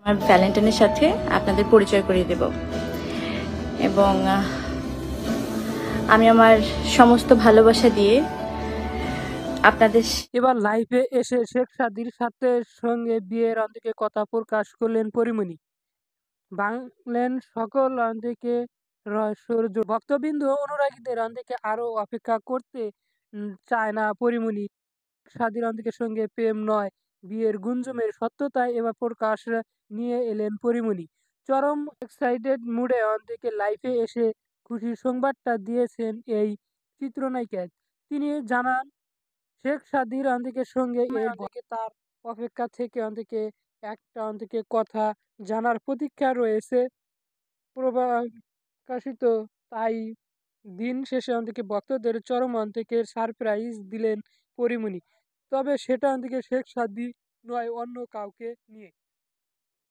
আমার ভ্যালেন্টাইনের সাথে আপনাদের পরিচয় করিয়ে দেব এবং আমি আমার সমস্ত ভালোবাসা দিয়ে আপনাদের এবার লাইভে এসে শেখ সাদির সাথে সঙ্গে বিয়ের অন্তিকে কথা প্রকাশ করলেন পরিমণি। বাংলেন সকল অন্তিকে রহস্যর ভক্তবিন্দু অনুরাগীদের অন্তিকে আরো অপেক্ষা করতে চায় না পরিমণি। সাদির অন্তিকের সঙ্গে প্রেম নয়, বিয়ের গুঞ্জমের সত্যতায় এবার প্রকাশ নিয়ে এলেন পরিমণি। চরম এক্সাইটেড মুডে অন্তিকে লাইভে এসে খুশির সংবাদটা দিয়েছেন এই চিত্রনায়িকা। তিনি জানান, শেখ সাদির অন্তিকের সঙ্গে এই অন্তিকে তার অপেক্ষা থেকে অন্তিকে একটা অন্তিকে কথা জানার প্রতীক্ষা রয়েছে প্রকাশিত। তাই দিন শেষে অন্তিকে ভক্তদের চরম অন্তিকের সারপ্রাইজ দিলেন পরিমণি। তবে সেটা অন্তিকে শেখ সাদি নয়, অন্য কাউকে নিয়ে।